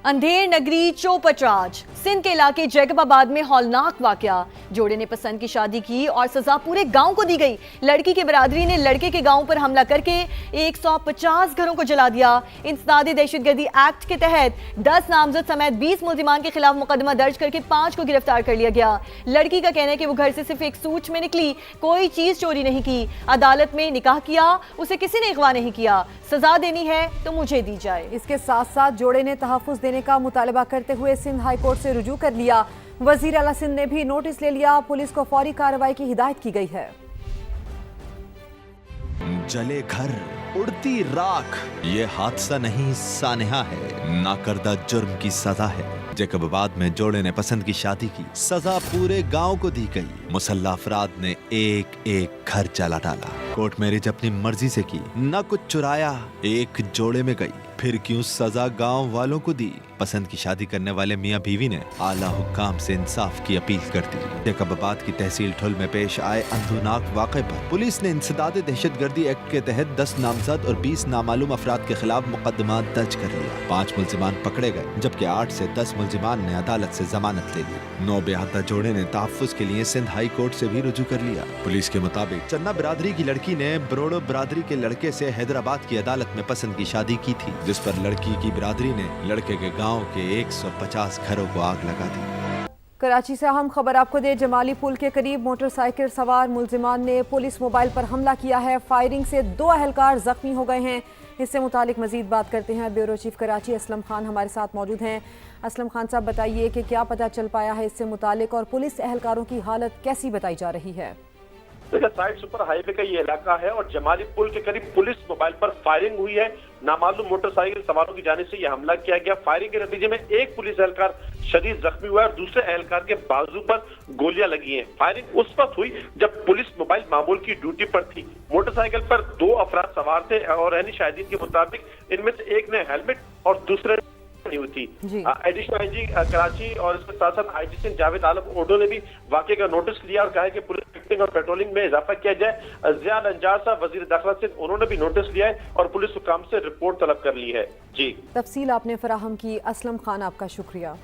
अंधेर नगरी चोपचराज सिंध के इलाके जैकबाबाद में हौलनाक वाकया। जोड़े ने पसंद की शादी की और सजा पूरे गांव को दी गई। लड़की की बरादरी ने लड़के के गांव पर हमला करके 150 घरों को जला दिया। इंसदादी दहशतगर्दी एक्ट के तहत 10 नामजद समेत 20 मुल्जिमान के खिलाफ मुकदमा दर्ज करके 5 को गिरफ्तार कर लिया गया। लड़की का कहना है कि वो घर से सिर्फ एक सूट में निकली, कोई चीज चोरी नहीं की। अदालत में निकाह किया, उसे किसी ने अगवा नहीं किया। सजा देनी है तो मुझे दी जाए। इसके साथ साथ जोड़े ने तहफ्फुज देने का मुतालबा करते हुए सिंध हाई कोर्ट से रुजू कर लिया। वजीर आला सिंध ने भी नोटिस ले लिया। पुलिस को फौरी कार्रवाई की हिदायत की गई है। जले घर, उड़ती राख, ये हादसा नहीं सानेहा है, नाकर्दा जुर्म की सजा है। जैकबाबाद में जोड़े ने पसंद की शादी की, सजा पूरे गांव को दी गई। मुसल्ला अफराद ने एक एक घर जला डाला। कोर्ट मैरिज अपनी मर्जी से की, न कुछ चुराया, एक जोड़े में गई। फिर क्यों सजा गांव वालों को दी? पसंद की शादी करने वाले मियां बीवी ने आला हुक्काम से इंसाफ की अपील कर दी। जैकबाबाद की तहसील ठुल में पेश आए अंधुनाक वाक़े पर पुलिस ने इंसदादी दहशतगर्दी एक्ट के तहत 10 नामजद और 20 नामालूम अफराद के खिलाफ मुकदमा दर्ज कर लिया। 5 मुल्जिमान पकड़े गए, जबकि 8 से 10 मुल्जिमान ने अदालत से जमानत ले ली। 9 बेहता जोड़े ने तहफ्फुज के लिए सिंध हाई कोर्ट से भी रुजू कर लिया। पुलिस के मुताबिक चन्ना बिरादरी की लड़की ने ब्रोडो बिरादरी के लड़के से हैदराबाद की अदालत में पसंद की शादी की थी, जिस पर लड़की की बिरादरी ने लड़के के गांव के 150 घरों को आग लगा दी। कराची से अहम खबर आपको दे, जमाली पुल के करीब मोटरसाइकिल सवार मुल्जिमान ने पुलिस मोबाइल पर हमला किया है। फायरिंग से 2 अहलकार जख्मी हो गए हैं। इससे मुतालिक मजीद बात करते हैं ब्यूरो चीफ कराची असलम खान हमारे साथ मौजूद हैं। असलम खान साहब, बताइए कि क्या पता चल पाया है इससे मुतालिक और पुलिस एहलकारों की हालत कैसी बताई जा रही है? देखिए, साइड सुपर हाईवे का ये इलाका है और जमाली पुल के करीब पुलिस मोबाइल पर फायरिंग हुई है। नामालूम मोटरसाइकिल सवारों की जानिब से यह हमला किया गया। फायरिंग के नतीजे में एक पुलिस एहलकार शदीद जख्मी हुआ है और दूसरे एहलकार के बाजू पर गोलियां लगी हैं। फायरिंग उस वक्त हुई जब पुलिस मोबाइल मामूल की ड्यूटी पर थी। मोटरसाइकिल पर 2 अफराद सवार थे और रहनी शाहिदीन के मुताबिक इनमें से एक ने हेलमेट और दूसरे नहीं हुई थी। एडिशनल आईजी कराची और इसके साथ साथ आईजी सिंध जावेद आलम ओडो ने भी वाकये का नोटिस लिया और कहा है कि पुलिस चेकिंग और पेट्रोलिंग में इजाफा किया जाए। जियाद अंजार साहब वजीर दाखिला सिंध, उन्होंने भी नोटिस लिया है और पुलिस हुकाम से रिपोर्ट तलब कर ली है। जी, तफसील आपने फराहम की। असलम खान, आपका शुक्रिया।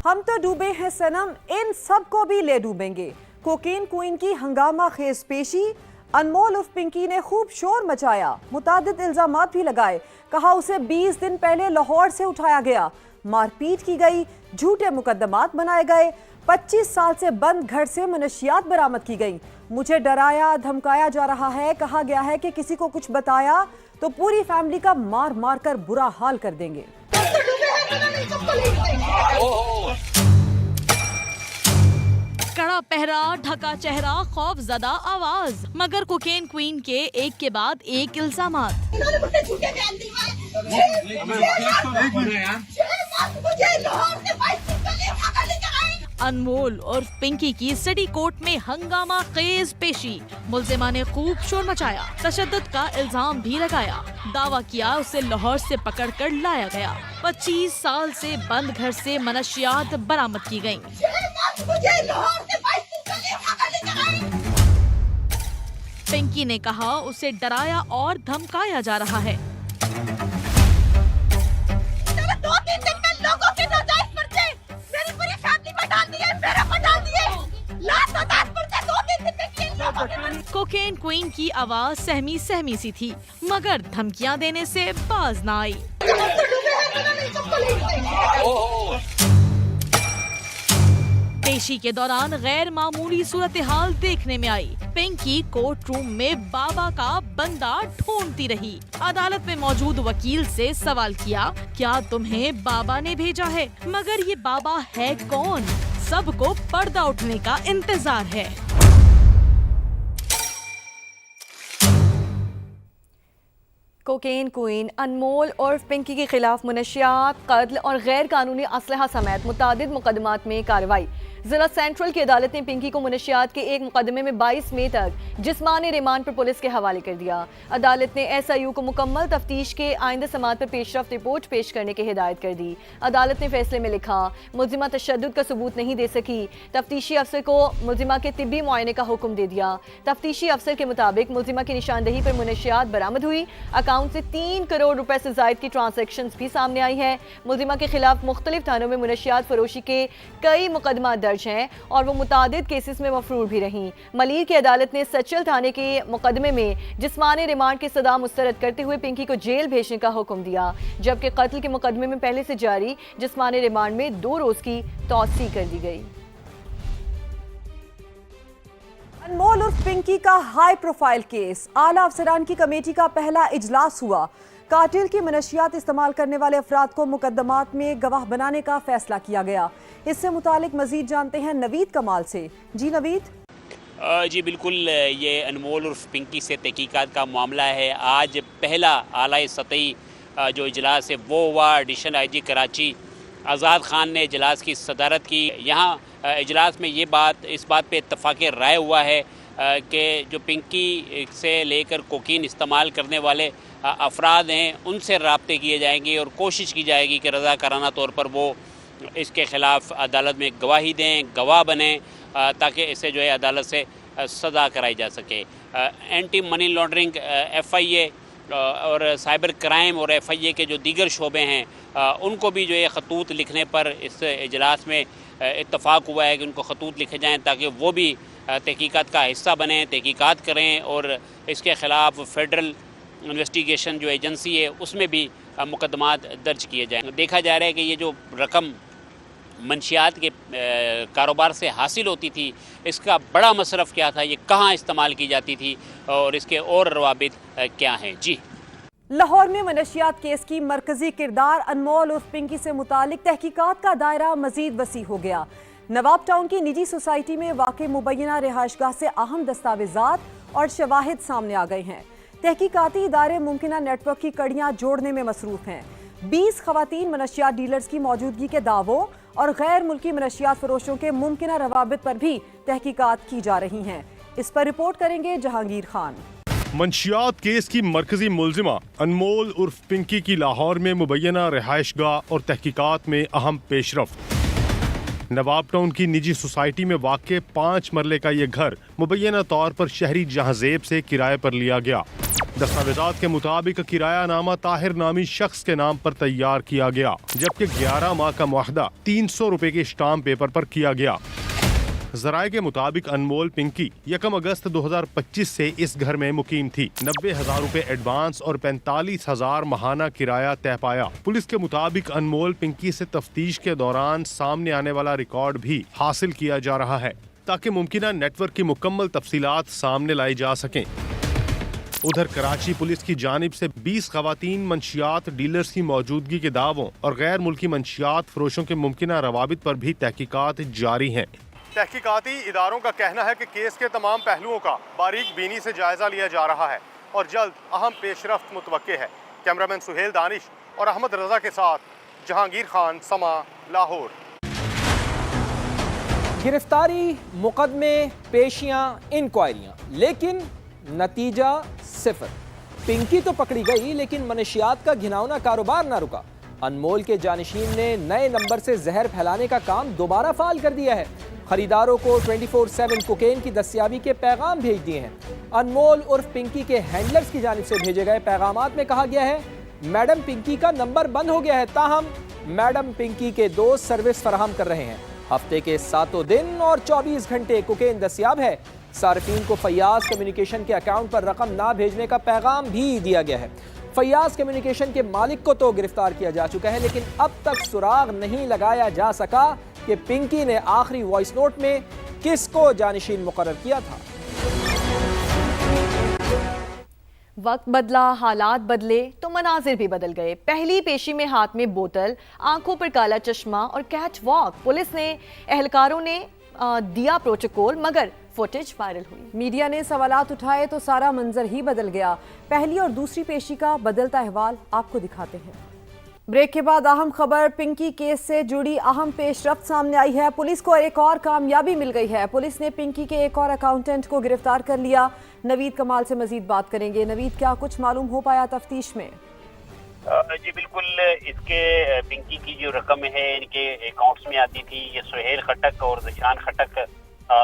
हम तो डूबे हैं सनम, इन सब को भी ले डूबेंगे। कोकेन क्वीन की हंगामा खेज पेशी। अनमोल उर्फ पिंकी ने खूब शोर मचाया, मुतादिद इल्जामात भी लगाए। कहा उसे 20 दिन पहले लाहौर से उठाया गया, मारपीट की गई, झूठे मुकदमात बनाए गए, 25 साल से बंद घर से मनशियात बरामद की गई। मुझे डराया धमकाया जा रहा है। कहा गया है कि किसी को कुछ बताया तो पूरी फैमिली का मार मार कर बुरा हाल कर देंगे। कड़ा पहरा, ढका चेहरा, खौफजदा आवाज, मगर कोकेन क्वीन के एक के बाद एक इल्जामात। अनमोल और पिंकी की सिटी कोर्ट में हंगामा खेज पेशी। मुल्जिमा ने खूब शोर मचाया, तशद्दुद का इल्जाम भी लगाया। दावा किया उसे लाहौर से पकड़कर लाया गया। 25 साल से बंद घर से मनशियात बरामद की गयी। पिंकी ने कहा उसे डराया और धमकाया जा रहा है। 2-3 दिन में लोगों के नाजायज पर्चे मेरी पूरी फैमिली पर डाल दिए, मेरे पर डाल दिए। लास्ट 10 पर्चे 2-3 दिन में किए लोगों के। कोकेन क्वीन की आवाज सहमी सहमी सी थी, मगर धमकियां देने से बाज न आई। पेशी के दौरान गैर मामूली सूरत हाल देखने में आई। पिंकी कोर्ट रूम में बाबा का बंदा ढूंढती रही। अदालत में मौजूद वकील से सवाल किया, क्या तुम्हें बाबा ने भेजा है? मगर ये बाबा है कौन? सबको पर्दा उठने का इंतजार है। कोकेन क्वीन अनमोल और पिंकी के खिलाफ मुनशियात, कत्ल और गैर कानूनी असलहा समेत मुतादिद मुकदमात में कार्रवाई। जिला सेंट्रल की अदालत ने पिंकी को मुनशियात के एक मुकदमे में 22 मई तक जिस्मानी रिमांड पर पुलिस के हवाले कर दिया। अदालत ने SIU को मुकम्मल तफ्तीश के आइंदा समात पर पेशरफ्त रिपोर्ट पेश करने की हिदायत कर दी। अदालत ने फैसले में लिखा, मुल्जिमा तशद्दुद का सबूत नहीं दे सकी। तफ्तीशी अफसर को मुल्जिमा के तिब्बी मुआयने का हुक्म दे दिया। तफ्तीशी अफसर के मुताबिक मुल्जिमा की निशानदही पर मुनशियात बरामद हुई। अकाउंट अकाउंट से 3 करोड़ रुपए से जायद की ट्रांजैक्शंस भी सामने आई है। मुलजिमा के खिलाफ मुख्तलिफ थानों में मुनशियात फरोशी के कई मुकदमा दर्ज हैं और वो मुतादिद केसेस में मफरूर भी रहीं। मलीर की अदालत ने सचल थाने के मुकदमे में जिस्मानी रिमांड की सजा मुस्तरद करते हुए पिंकी को जेल भेजने का हुक्म दिया, जबकि कत्ल के मुकदमे में पहले से जारी जिस्मानी रिमांड में 2 रोज की तौसी कर दी गई। अनमोल उर्फ पिंकी का हाई प्रोफाइल केस। आला अफसरान की कमेटी का पहला इजलास हुआ। कार्टेल की मनशियात इस्तेमाल करने वाले अफराद को मुकदमात में गवाह बनाने का फैसला किया गया। इससे मुतालिक मजीद जानते हैं नवीद कमाल से। जी नवीद। जी बिल्कुल, ये अनमोल उर्फ पिंकी से तहकीकात का मामला है। आज पहला आला सतही जो इजलास है वो हुआ। एडिशनल IG कराची आज़ाद खान ने इजलास की सदारत की। यहाँ इजलास में इस बात पे इत्तफाक़ राय हुआ है कि जो पिंकी से लेकर कोकीन इस्तेमाल करने वाले अफराद हैं उनसे राब्ते किए जाएंगे और कोशिश की जाएगी कि रज़ाकाराना तौर पर वो इसके ख़िलाफ़ अदालत में गवाही दें, गवाह बने, ताकि इसे जो है अदालत से सज़ा कराई जा सके। एंटी मनी लॉन्ड्रिंग FIA और साइबर क्राइम और FIA के जो दीगर शोबे हैं उनको भी जो है खतूत लिखने पर इस इजलास में इत्तफाक हुआ है कि उनको खतूत लिखे जाएं ताकि वो भी तहकीकात का हिस्सा बने, तहकीकात करें और इसके ख़िलाफ़ फेडरल इन्वेस्टिगेशन जो एजेंसी है उसमें भी मुकदमात दर्ज किए जाएँ। देखा जा रहा है कि ये जो रकम मंशियात के कारोबार से हासिल होती थी, इसका बड़ा मसरफ़ क्या था, ये कहाँ इस्तेमाल की जाती थी और इसके और रवाबित क्या हैं। जी, लाहौर में मनशियात केस की मरकजी किरदार अनमोल उर्फ पिंकी से मुतालिक तहकीकात का दायरा मजीद वसी हो गया। नवाब टाउन की निजी सोसाइटी में वाक़ मुबैना रिहाइशगाह से अहम दस्तावेजात और शवाहिद सामने आ गए हैं। तहकीकाती इदारे मुमकिना नेटवर्क की कड़ियाँ जोड़ने में मसरूफ हैं। 20 खवातीन मनशियात डीलर्स की मौजूदगी के दावों और गैर मुल्की मनशियात फरोशों के मुमकिना रवाबित पर भी तहकीकात की जा रही हैं। इस पर रिपोर्ट करेंगे जहांगीर खान। मंशियात केस की मरकजी मुलजिमा अनमोल उर्फ पिंकी की लाहौर में मुबैना रिहाइशगाह और तहकीकात में अहम पेशरफ्त। नवाब टाउन की निजी सोसाइटी में वाक़ 5 मरले का ये घर मुबैना तौर पर शहरी जहांजेब से किराए पर लिया गया। दस्तावेजात के मुताबिक किरायानामा ताहिर नामी शख्स के नाम पर तैयार किया गया, जबकि 11 माह का मुआहदा 300 रुपए के स्टाम्प पेपर पर किया गया। जराये के मुताबिक अनमोल पिंकी 1 अगस्त 2025 से इस घर में मुकीम थी। 90,000 रुपए एडवांस और 45,000 माहाना किराया तय पाया। पुलिस के मुताबिक अनमोल पिंकी से तफ्तीश के दौरान सामने आने वाला रिकॉर्ड भी हासिल किया जा रहा है ताकि मुमकिना नेटवर्क की मुकम्मल तफसीलात सामने लाई जा सकें। उधर कराची पुलिस की जानिब से 20 खवातीन मंशियात डीलर्स की मौजूदगी के दावों और गैर मुल्की मंशियात फरोशों के मुमकिना रवाबित पर भी तहकीकात जारी हैं। तहकीकाती इदारों का कहना है कि केस के तमाम पहलुओं का बारीक बीनी से जायजा लिया जा रहा है और जल्द अहम पेशरफ्त मुतवक्के है। कैमरामैन सुहेल दानिश और अहमद रजा के साथ जहांगीर खान, समा, लाहौर। गिरफ्तारी, मुकदमे, पेशियां, इंक्वायरियां, लेकिन नतीजा सिफर। पिंकी तो पकड़ी गई लेकिन मनशियात का घिनौना कारोबार ना रुका। अनमोल के जानिशीन ने नए नंबर से जहर फैलाने का काम दोबारा फाल कर दिया है। खरीदारों को 24/7 कोकेन की दस्तियाबी के पैगाम भेज दिए हैं। अनमोल उर्फ पिंकी के हैंडलर्स की जानिब से भेजे गए पैगामात में कहा गया है मैडम पिंकी का नंबर बंद हो गया है, ताहम मैडम पिंकी के दोस्त सर्विस फराहम कर रहे हैं। हफ्ते के 7 दिन और 24 घंटे कोकेन दस्तियाब है। सार्फिन को फैयाज कम्युनिकेशन के अकाउंट पर रकम ना भेजने का पैगाम भी दिया गया है। फैयाज कम्युनिकेशन के मालिक को तो गिरफ्तार किया जा चुका है, लेकिन अब तक सुराग नहीं लगाया जा सका कि पिंकी ने आखिरी वॉइस नोट में किसको जानिशीन मुकर्रर किया था। वक्त बदला, हालात बदले तो मनाजिर भी बदल गए। पहली पेशी में हाथ में बोतल, आंखों पर काला चश्मा और कैट वॉक। पुलिस ने एहलकारों ने दिया प्रोटोकॉल, मगर फुटेज वायरल हुई। मीडिया ने सवालात उठाए तो सारा मंजर ही बदल गया। पहली और दूसरी पेशी का बदलता अहवाल आपको दिखाते हैं। ब्रेक के बाद अहम खबर, पिंकी केस से जुड़ी अहम पेशरफ्त सामने आई है। पुलिस को एक और कामयाबी मिल गई है। पुलिस ने पिंकी के एक और अकाउंटेंट को गिरफ्तार कर लिया। नवीद कमाल से मजीद बात करेंगे। नवीद, क्या कुछ मालूम हो पाया तफ्तीश में? जी बिल्कुल, इसके पिंकी की जो रकम है इनके अकाउंट्स में आती थी। ये सुहेल खटक और जिशान खटक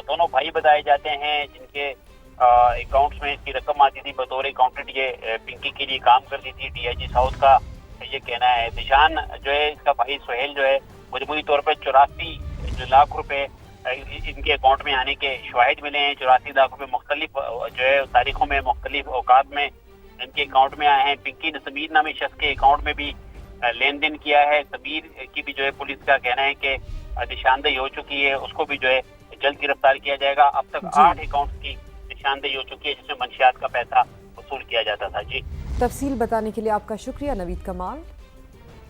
दोनों भाई बताए जाते हैं, जिनके अकाउंट्स में इसकी रकम आती थी। बतौर अकाउंटेंट ये पिंकी के लिए काम करती थी। डीआईजी साउथ का ये कहना है। निशान जो है इसका भाई सोहेल जो है मजबूरी तौर पर 84 लाख रुपए इनके अकाउंट में आने के शवाहिद मिले हैं। 84 लाख रुपए मुख्तलिफ जो है तारीखों में मुख्तलिफ औकात में इनके अकाउंट में आए हैं। पिंकी ने समीर नामी शख्स के अकाउंट में भी लेन देन किया है। समीर की भी जो है पुलिस का कहना है कि निशानदेही हो चुकी है, उसको भी जो है जल्द गिरफ्तार किया जाएगा। अब तक 8 अकाउंट की निशानदेही हो चुकी है जिसमें मंशियात का पैसा वसूल किया जाता था। जी, तफसील बताने के लिए आपका शुक्रिया नवीद कमाल।